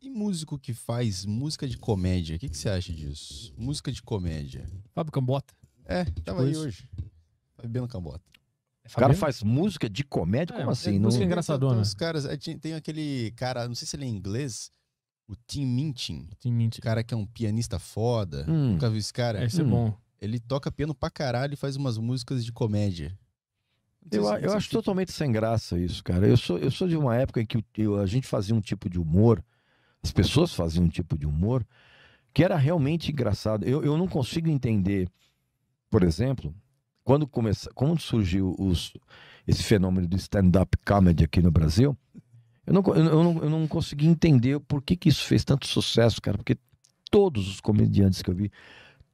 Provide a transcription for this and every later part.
E músico que faz música de comédia, o que você acha disso? Música de comédia. Fábio Cambota. Tava aí isso. hoje. Fabiano Cambota. O cara faz música de comédia? Como assim? música Não... engraçadona. Os caras, tem aquele cara, não sei se ele é inglês, o Tim Minchin. Tim Cara que é um pianista foda. Nunca viu esse cara? Esse é bom. Ele toca piano pra caralho e faz umas músicas de comédia. Eu acho totalmente sem graça isso, cara. Eu sou de uma época em que a gente fazia um tipo de humor, as pessoas faziam um tipo de humor que era realmente engraçado. Eu não consigo entender, por exemplo, quando surgiu esse fenômeno do stand-up comedy aqui no Brasil, eu não consegui entender por que isso fez tanto sucesso, cara, porque todos os comediantes que eu vi,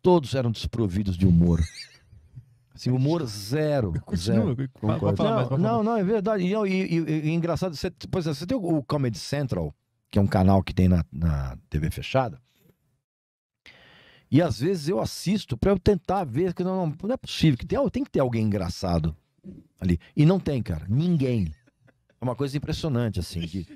todos eram desprovidos de humor. Assim, humor zero. Continua. Não, é verdade. E engraçado, por exemplo, você tem o Comedy Central, que é um canal que tem na TV fechada, e às vezes eu assisto pra eu tentar ver, que não é possível, que tem que ter alguém engraçado ali. E não tem, cara, ninguém. É uma coisa impressionante, assim, de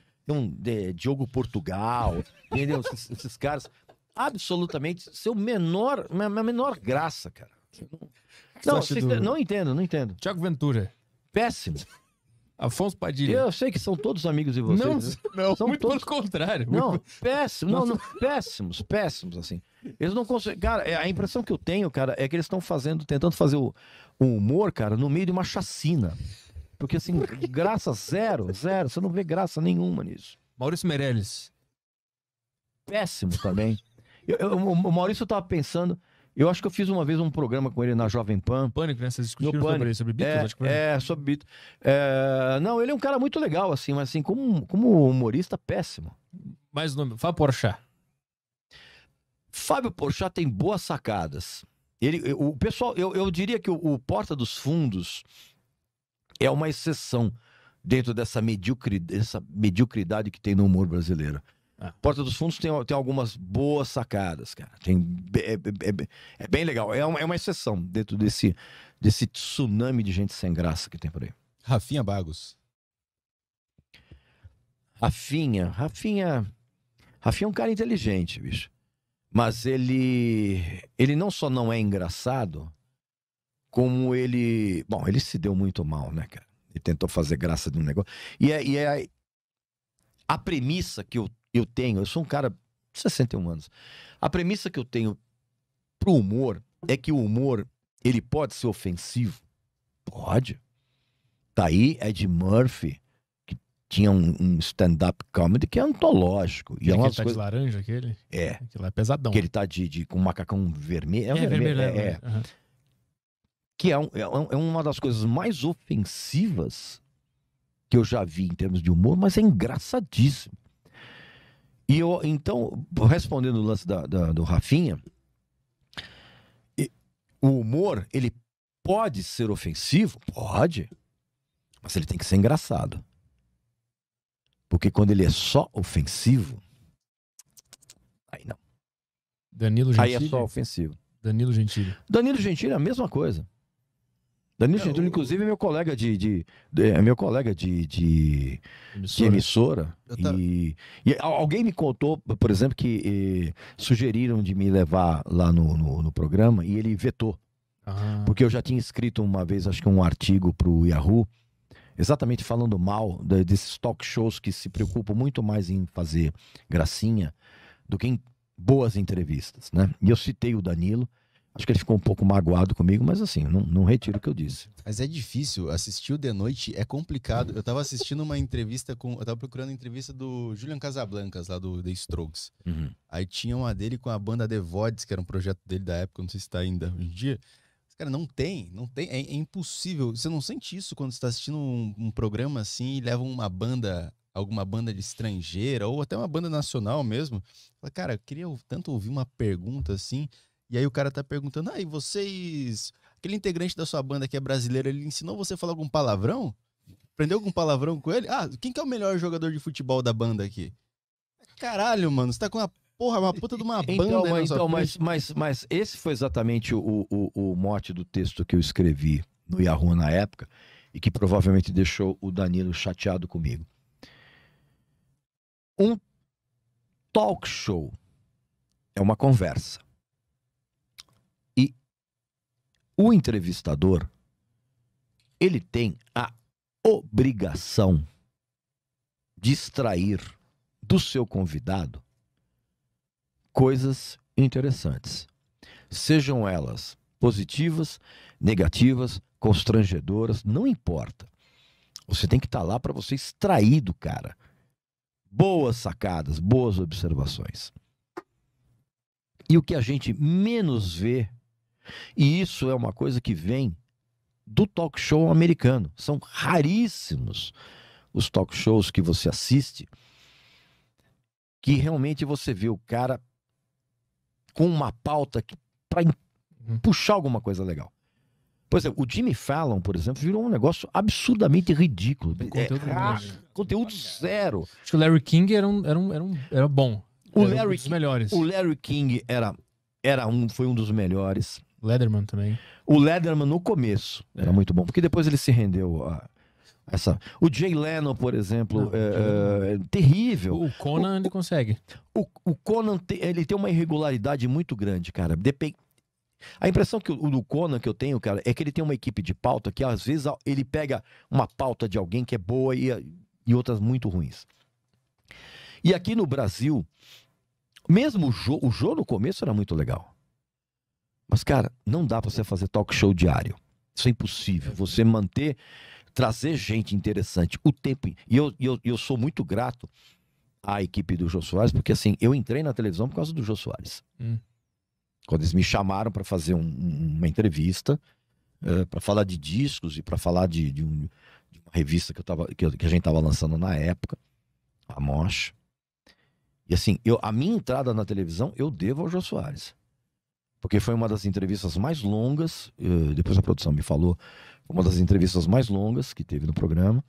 Diogo Portugal, entendeu? Esses caras, absolutamente, a menor graça, cara. Não entendo. Thiago Ventura. Péssimo. Afonso Padilha. Eu sei que são todos amigos de vocês. Não, são muito todos... pelo contrário. Não, péssimo. Não, péssimos, assim. Eles não conseguem... Cara, a impressão que eu tenho, cara, é que eles estão tentando fazer o humor, cara, no meio de uma chacina. Porque, assim, graça zero. Você não vê graça nenhuma nisso. Maurício Meirelles. Péssimo também. O Maurício tava pensando... Eu acho que eu fiz uma vez um programa com ele na Jovem Pan. Pânico, né? Vocês discutiram sobre Beatles? Sobre Beatles. Não, ele é um cara muito legal, assim, mas assim, como humorista, péssimo. Mais o nome, Fábio Porchat. Fábio Porchat tem boas sacadas. O pessoal, eu diria que o Porta dos Fundos é uma exceção dentro dessa mediocridade que tem no humor brasileiro. Porta dos Fundos tem algumas boas sacadas, cara. É bem legal. É uma exceção dentro desse tsunami de gente sem graça que tem por aí. Rafinha Bagos. Rafinha é um cara inteligente, bicho. Mas ele não só não é engraçado, como ele... Bom, ele se deu muito mal, né, cara? Ele tentou fazer graça de um negócio. E a premissa que eu tenho, eu sou um cara de 61 anos. A premissa que eu tenho pro humor é que o humor, ele pode ser ofensivo. Pode. Tá aí Ed Murphy, que tinha um stand-up comedy que é antológico. E é uma coisa... de laranja, aquele? É. Aquilo é pesadão. Que ele tá com um macacão vermelho. Vermelho. Uhum. Que é uma das coisas mais ofensivas que eu já vi em termos de humor, mas é engraçadíssimo. E então, respondendo o lance do Rafinha, o humor, ele pode ser ofensivo? Pode. Mas ele tem que ser engraçado. Porque quando ele é só ofensivo, aí não. Danilo Gentili? Aí é só ofensivo. Danilo Gentili é a mesma coisa. Danilo Gentili, inclusive, é meu colega de emissora. E alguém me contou, por exemplo, que sugeriram de me levar lá no programa e ele vetou. Porque eu já tinha escrito uma vez, acho que um artigo pro Yahoo, exatamente falando mal desses talk shows que se preocupam muito mais em fazer gracinha do que em boas entrevistas, né? E eu citei o Danilo. Acho que ele ficou um pouco magoado comigo, mas assim, não retiro o que eu disse. Mas é difícil, assistir o The Noite é complicado. Eu tava assistindo uma entrevista eu tava procurando a entrevista do Julian Casablancas, lá do The Strokes. Uhum. Aí tinha uma dele com a banda The Voids, que era um projeto dele da época, não sei se tá ainda hoje em dia. Cara, não tem, é impossível. Você não sente isso quando você tá assistindo um programa assim e leva alguma banda de estrangeira, ou até uma banda nacional mesmo. Fala, cara, eu queria tanto ouvir uma pergunta assim. E aí o cara tá perguntando, e vocês... Aquele integrante da sua banda que é brasileiro, ele ensinou você a falar algum palavrão? Aprendeu algum palavrão com ele? Quem que é o melhor jogador de futebol da banda aqui? Caralho, mano, você tá com uma puta de uma banda mas esse foi exatamente o mote do texto que eu escrevi no Yahoo na época e que provavelmente deixou o Danilo chateado comigo. talk show é uma conversa. E o entrevistador, ele tem a obrigação de extrair do seu convidado coisas interessantes. Sejam elas positivas, negativas, constrangedoras, não importa. Você tem que estar lá para você extrair do cara boas sacadas, boas observações. E o que a gente menos vê, e isso é uma coisa que vem do talk show americano. São raríssimos os talk shows que você assiste que realmente você vê o cara com uma pauta para puxar alguma coisa legal. Por exemplo, o Jimmy Fallon, por exemplo, virou um negócio absurdamente ridículo. Conteúdo zero. Acho que o Larry King era bom. Era um dos melhores. O Larry King foi um dos melhores. Letterman também. O Letterman no começo era muito bom, porque depois ele se rendeu a essa. O Jay Leno, por exemplo, é terrível. O Conan ele consegue. O Conan ele tem uma irregularidade muito grande, cara. A impressão do Conan que eu tenho, cara, é que ele tem uma equipe de pauta que às vezes ele pega uma pauta de alguém que é boa e outras muito ruins. E aqui no Brasil, mesmo o Jô no começo era muito legal. Mas, cara, não dá pra você fazer talk show diário. Isso é impossível. Você trazer gente interessante o tempo. E eu sou muito grato à equipe do Jô Soares, porque assim, eu entrei na televisão por causa do Jô Soares. Quando eles me chamaram para fazer uma entrevista, para falar de discos e para falar de uma revista que a gente estava lançando na época, a Mosh. E assim, a minha entrada na televisão eu devo ao Jô Soares. Porque foi uma das entrevistas mais longas, depois a produção me falou, uma das entrevistas mais longas que teve no programa.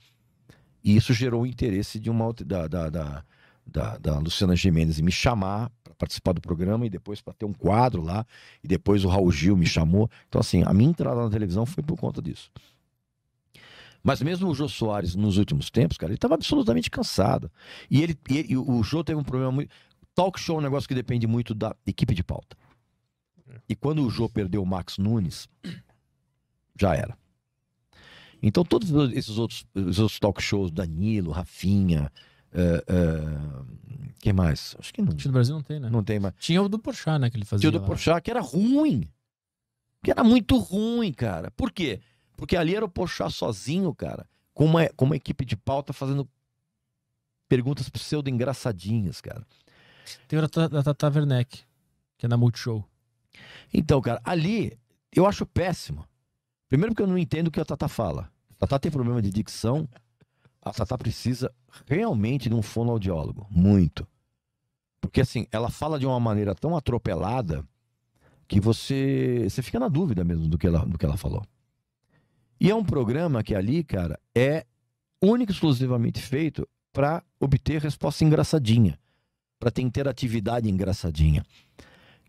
E isso gerou o interesse de da Luciana Gimenez em me chamar para participar do programa e depois para ter um quadro lá, e depois o Raul Gil me chamou. Então assim, a minha entrada na televisão foi por conta disso. Mas mesmo o Jô Soares nos últimos tempos, cara, ele estava absolutamente cansado. E o Jô teve um problema muito... Talk show é um negócio que depende muito da equipe de pauta. E quando o Jô perdeu o Max Nunes, já era. Então todos esses outros talk shows, Danilo, Rafinha... Quem mais? Acho que não. No Brasil não tem, né? Não tem mais. Tinha o do Porchat, né? Que ele fazia. Tinha o do Porchat, que era ruim. Que era muito ruim, cara. Por quê? Porque ali era o Porchat sozinho, cara, com uma equipe de pauta fazendo perguntas pseudo-engraçadinhas, cara. Tem o da Tata Werneck, que é na Multishow. Então, cara, ali eu acho péssimo. Primeiro porque eu não entendo o que a Tata fala. A Tata tem problema de dicção. A Tata precisa realmente de um fonoaudiólogo. Muito. Porque assim, ela fala de uma maneira tão atropelada que você fica na dúvida mesmo do que ela falou. E é um programa que ali, cara, é único e exclusivamente feito para obter resposta engraçadinha. Para ter interatividade engraçadinha.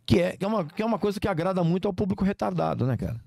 Que é uma coisa que agrada muito ao público retardado, né, cara?